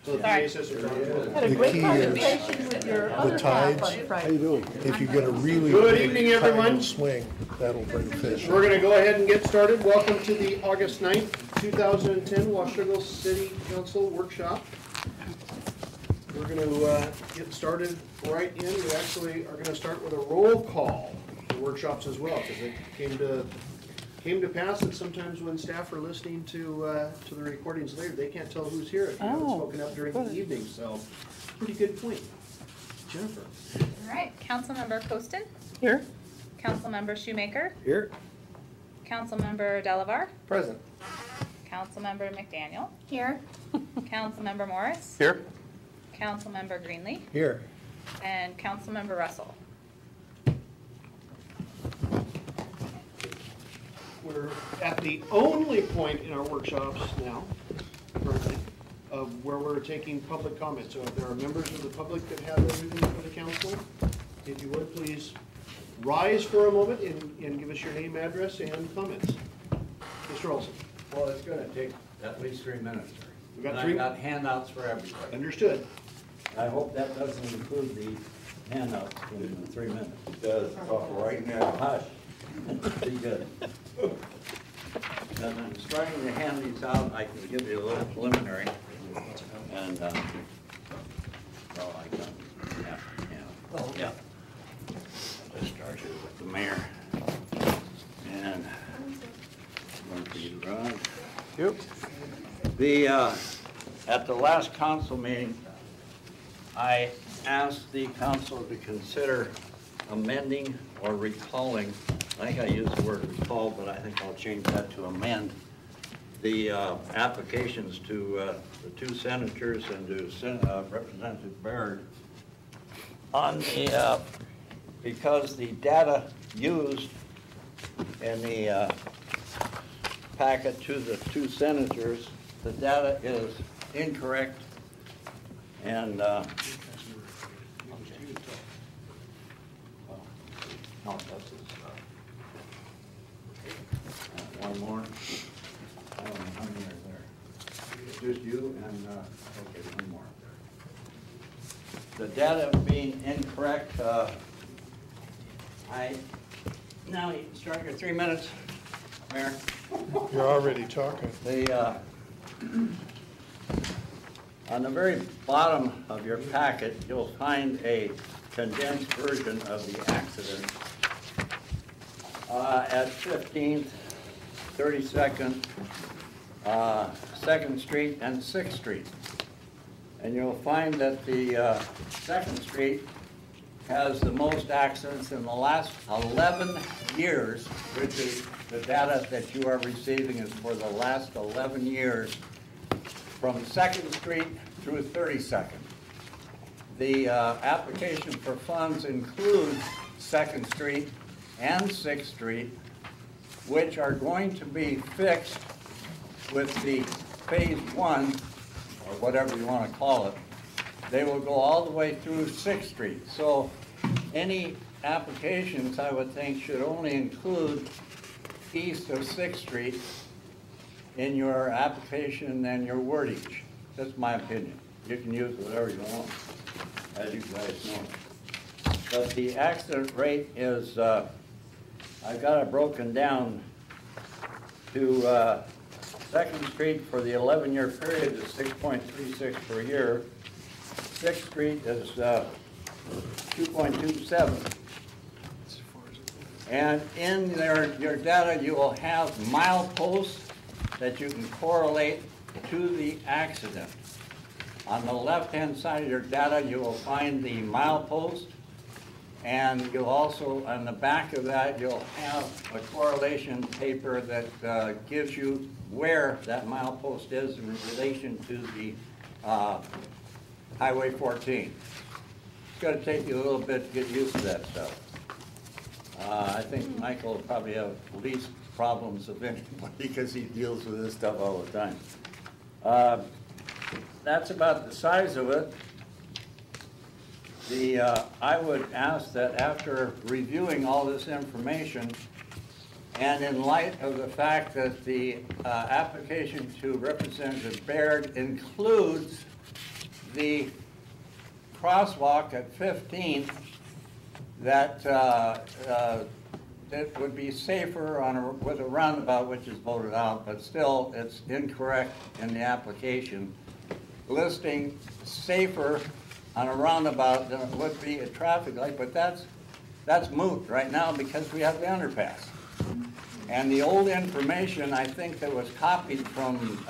So the Sorry. PA system. Had a The great key is conversation with your other half tides. on How you Friday. doing? If you get a really Good big evening, everyone. tidal swing, that'll bring fish. We're gonna go ahead and get started. Welcome to the August 9th, 2010 Washougal City Council Workshop. We're gonna get started right in. We actually are gonna start with a roll call for workshops as well, because it came to pass that sometimes when staff are listening to the recordings later, they can't tell who's here if you haven't spoken up during the evening, so pretty good point. Jennifer. All right, Councilmember Poston, Here? Councilmember Shoemaker, Here. Councilmember Delavar, Present. Councilmember McDaniel, Here. Councilmember Morris, Here? Councilmember Greenlee, Here. and Councilmember Russell. We're at the only point in our workshops now, currently, of where we're taking public comment. So if there are members of the public that have anything for the council, if you would please rise for a moment and give us your name, address, and comments. Mr. Olson. Well, it's gonna take at least 3 minutes. We got And three- I've got handouts for everybody. Understood. I hope that doesn't include the handouts in the 3 minutes. It does, right now. Hush. Be good. And I'm starting to hand these out. I can give you a little preliminary. And, well, I can, yeah. Let's start here with the mayor. And one for you, Ron. Yep. At the last council meeting, I asked the council to consider amending or recalling, I think I used the word recall, but I think I'll change that to amend, the applications to the two senators and to Representative Baird on the, because the data used in the packet to the two senators, the data is incorrect, and one more. I don't know how many are there. Just you and, okay, one more. The data being incorrect, now you can start your 3 minutes, Mayor. You're already talking. On the very bottom of your packet, you'll find a condensed version of the accident at 15th, 32nd, 2nd Street, and 6th Street. And you'll find that the 2nd Street has the most accidents in the last 11 years, which is the data that you are receiving is for the last 11 years from 2nd Street through 32nd. The application for funds includes 2nd Street and 6th Street, which are going to be fixed with the phase 1, or whatever you want to call it. They will go all the way through 6th Street. So any applications, I would think, should only include east of 6th Street in your application and your wordage. That's my opinion. You can use whatever you want, as you guys know. But the accident rate is, I've got it broken down to 2nd Street for the 11-year period is 6.36 per year. 6th Street is 2.27. And in your data, you will have mileposts that you can correlate to the accident. On the left-hand side of your data, you will find the milepost, and you'll also, on the back of that, you'll have a correlation paper that gives you where that milepost is in relation to the Highway 14. It's going to take you a little bit to get used to that stuff. I think Michael will probably have least problems of anybody because he deals with this stuff all the time. That's about the size of it. I would ask that after reviewing all this information, and in light of the fact that the application to Representative Baird includes the crosswalk at 15th, that it would be safer with a roundabout, which is voted out, but still it's incorrect in the application, listing safer on a roundabout than it would be a traffic light, but that's moot right now because we have the underpass. And the old information, I think, that was copied from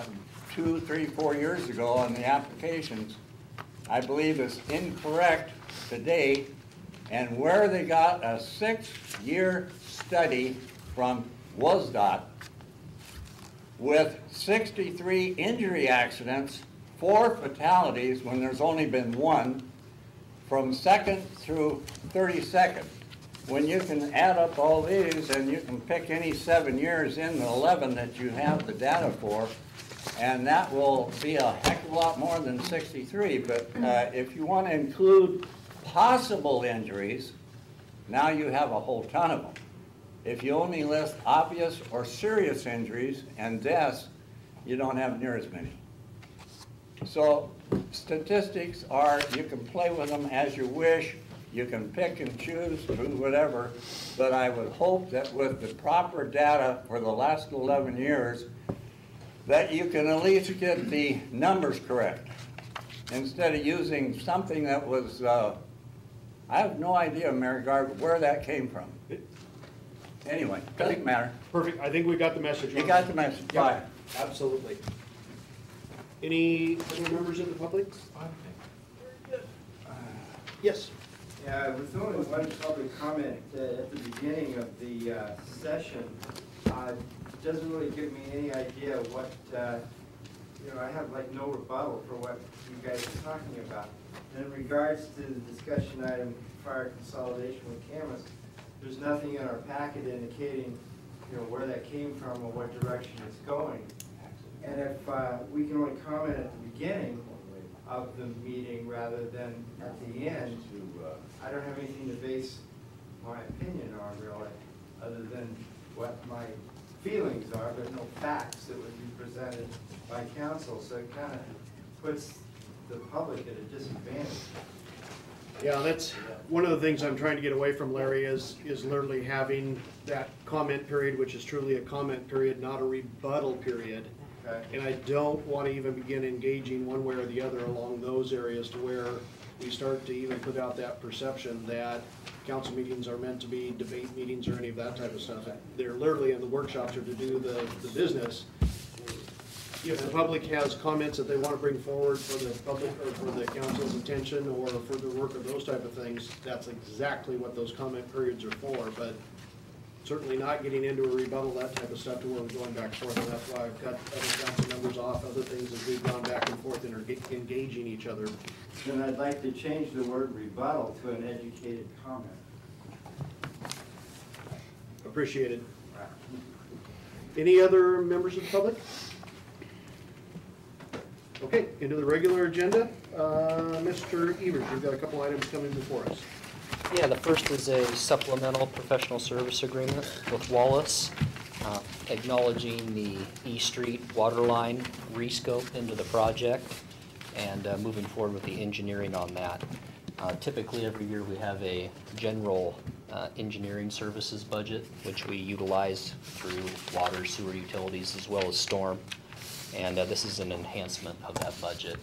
2, 3, 4 years ago on the applications, I believe is incorrect today. And where they got a 6-year study from WSDOT with 63 injury accidents, 4 fatalities when there's only been 1, from 2nd through 32nd. When you can add up all these and you can pick any 7 years in the 11 that you have the data for, and that will be a heck of a lot more than 63. But if you want to include possible injuries, now you have a whole ton of them. If you only list obvious or serious injuries and deaths, you don't have near as many. So statistics are, you can play with them as you wish. You can pick and choose, do whatever, but I would hope that with the proper data for the last 11 years, that you can at least get the numbers correct, instead of using something that was, I have no idea, Mary Garb, where that came from. Anyway, doesn't matter. Perfect, I think we got the message. You got the message, bye. Absolutely. Any other members of the public? Yes. Yeah, with only one public comment at the beginning of the session, doesn't really give me any idea what, I have like no rebuttal for what you guys are talking about. And in regards to the discussion item, fire consolidation with Camas, there's nothing in our packet indicating, where that came from or what direction it's going. And if we can only comment at the beginning of the meeting rather than at the end, I don't have anything to base my opinion on really, other than what my feelings are, but no facts that would be presented by council. So it kind of puts the public at a disadvantage. Yeah, that's one of the things I'm trying to get away from, Larry, is literally having that comment period, which is truly a comment period, not a rebuttal period. Okay. And I don't want to even begin engaging one way or the other along those areas to where we start to even put out that perception that council meetings are meant to be debate meetings or any of that type of stuff. They're literally in the workshops or to do the business. If the public has comments that they want to bring forward for the public or for the council's attention or for the work of those type of things, that's exactly what those comment periods are for. But certainly not getting into a rebuttal, that type of stuff, to where we're going back and forth. And that's why I've cut other council members off, other things as we've gone back and forth and are engaging each other. Then I'd like to change the word rebuttal to an educated comment. Appreciated. Any other members of the public? Okay, into the regular agenda. Mr. Evers, you've got a couple items coming before us. Yeah, the first is a supplemental professional service agreement with Wallace, acknowledging the E Street water line rescope into the project and moving forward with the engineering on that. Typically, every year we have a general engineering services budget, which we utilize through water, sewer utilities, as well as storm. And this is an enhancement of that budget.